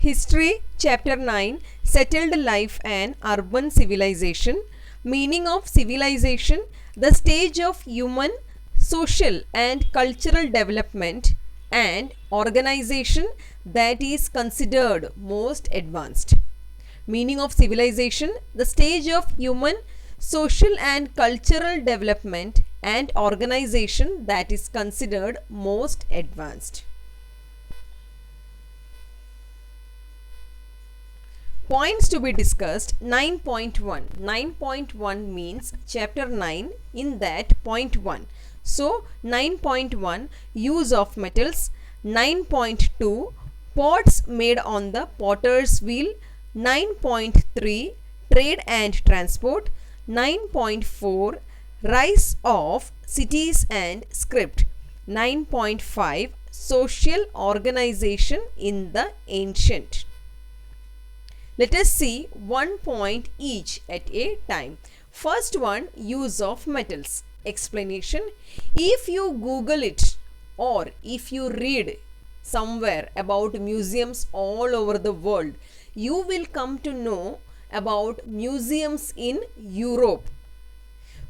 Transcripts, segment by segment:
History, Chapter 9, Settled Life and Urban Civilization. Meaning of civilization, the stage of human, social and cultural development and organization that is considered most advanced. Meaning of civilization, the stage of human, social and cultural development and organization that is considered most advanced. Points to be discussed. 9.1. 9.1 means chapter 9 in that point 1. So 9.1 use of metals. 9.2 pots made on the potter's wheel. 9.3 trade and transport. 9.4 rise of cities and script. 9.5 social organization in the ancient. Let us see one point each at a time. First one, use of metals. Explanation. If you Google it or if you read somewhere about museums all over the world, you will come to know about museums in Europe.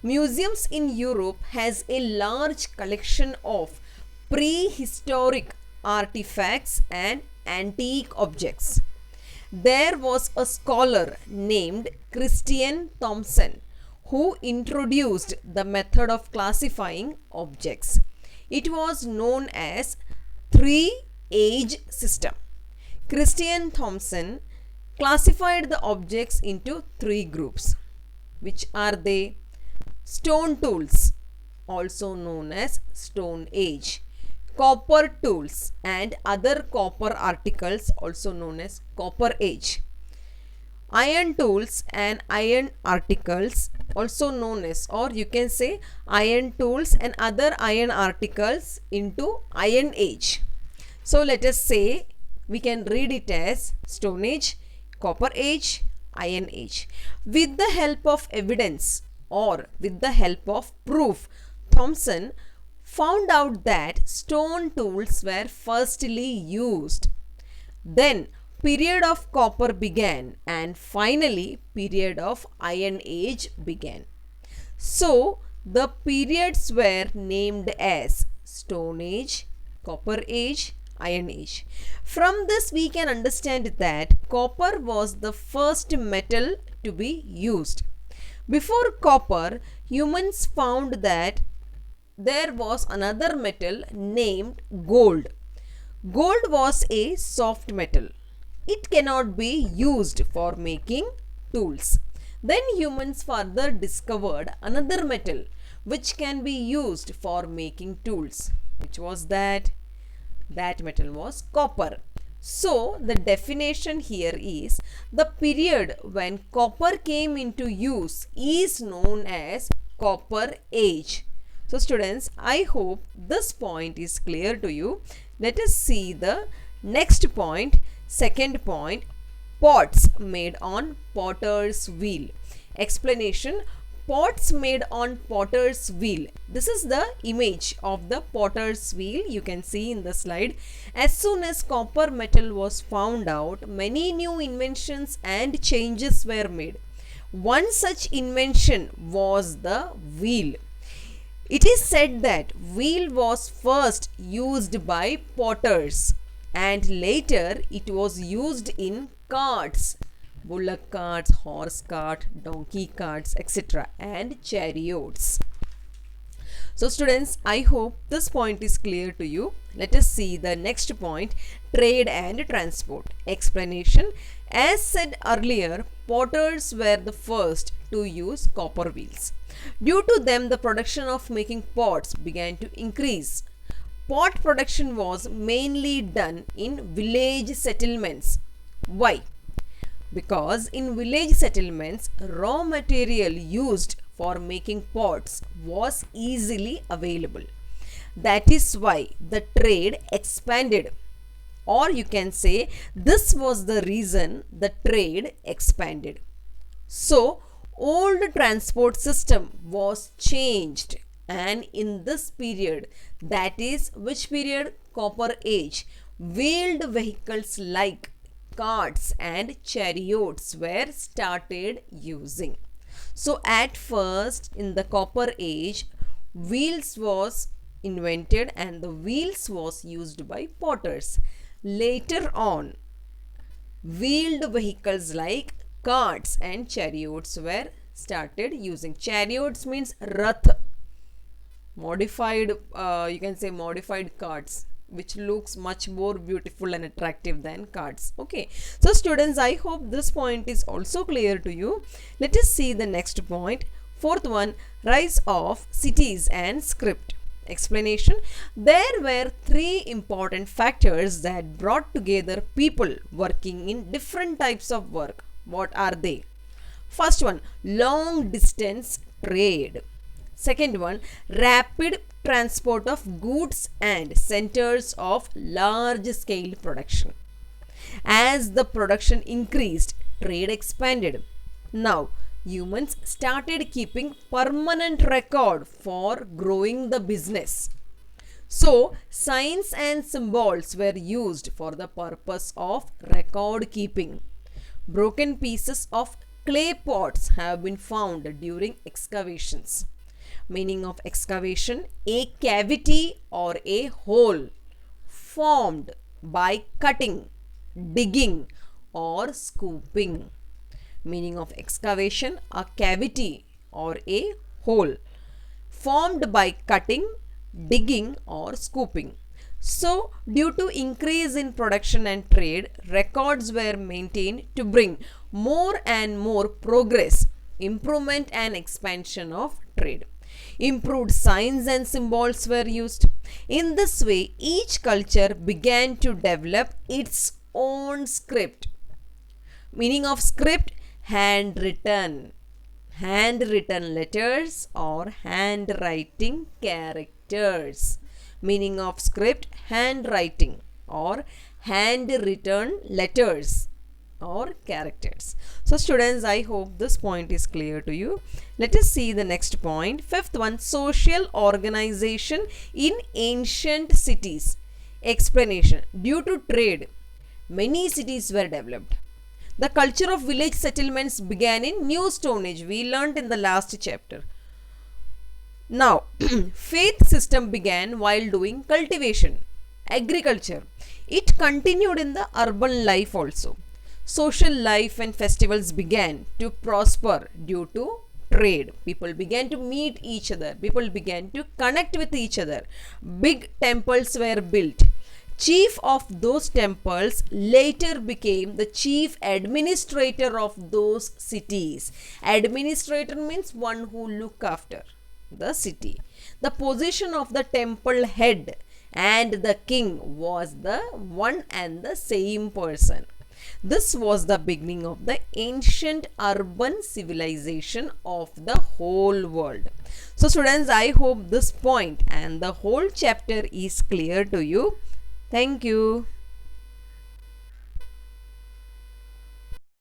Museums in Europe has a large collection of prehistoric artifacts and antique objects. There was a scholar named Christian Thompson who introduced the method of classifying objects. It was known as three-age system. Christian Thompson classified the objects into three groups. Which are they? Stone tools, also known as Stone Age. Copper tools and other copper articles, also known as Copper Age. Iron tools and iron articles, also known as, or you can say iron tools and other iron articles into Iron Age. So let us say we can read it as Stone Age, Copper Age, Iron Age. With the help of evidence or with the help of proof, Thompson found out that stone tools were firstly used. Then period of copper began and finally period of Iron Age began. So the periods were named as Stone Age, Copper Age, Iron Age. From this we can understand that copper was the first metal to be used. Before copper, humans found that there was another metal named gold. Gold was a soft metal. It cannot be used for making tools. Then humans further discovered another metal which can be used for making tools. Which was that? That metal was copper. So the definition here is the period when copper came into use is known as Copper Age. So students, I hope this point is clear to you. Let us see the next point. Second point, pots made on potter's wheel. Explanation. Pots made on potter's wheel. This is the image of the potter's wheel you can see in the slide. As soon as copper metal was found out, many new inventions and changes were made. One such invention was the wheel. It is said that wheel was first used by potters and later it was used in carts, bullock carts, horse cart, donkey carts, etc. and chariots. So students, I hope this point is clear to you. Let us see the next point, trade and transport. Explanation. As said earlier, potters were the first to use copper wheels. Due to them, the production of making pots began to increase. Pot production was mainly done in village settlements. Why? Because in village settlements, raw material used for making pots was easily available. That is why the trade expanded. Or you can say this was the reason the trade expanded. So, old transport system was changed and in this period, that is which period? Copper Age, wheeled vehicles like carts and chariots were started using. So at first in the Copper Age, wheels was invented and the wheels was used by potters. Later on, wheeled vehicles like carts and chariots were started using. Chariots means rath, modified, you can say modified carts, which looks much more beautiful and attractive than carts. Okay, so students, I hope this point is also clear to you. Let us see the next point. Fourth one, rise of cities and script. Explanation. There were three important factors that brought together people working in different types of work. What are they? First one, long distance trade. Second one, rapid transport of goods and centers of large scale production. As the production increased, trade expanded. Now, humans started keeping permanent record for growing the business. So, signs and symbols were used for the purpose of record keeping. Broken pieces of clay pots have been found during excavations. Meaning of excavation, a cavity or a hole formed by cutting, digging or scooping. Meaning of excavation, a cavity or a hole formed by cutting, digging or scooping. So, due to increase in production and trade, records were maintained to bring more and more progress, improvement and expansion of trade. Improved signs and symbols were used. In this way, each culture began to develop its own script. Meaning of script, handwritten letters or handwriting characters. Meaning of script, handwriting or handwritten letters or characters. So students, I hope this point is clear to you. Let us see the next point. Fifth one, social organization in ancient cities. Explanation. Due to trade, many cities were developed. The culture of village settlements began in New Stone Age. We learnt in the last chapter. Now, faith system began while doing cultivation, agriculture. It continued in the urban life also. Social life and festivals began to prosper due to trade. People began to meet each other. People began to connect with each other. Big temples were built. Chief of those temples later became the chief administrator of those cities. Administrator means one who look after the city. The position of the temple head and the king was the one and the same person. This was the beginning of the ancient urban civilization of the whole world. So students, I hope this point and the whole chapter is clear to you. Thank you.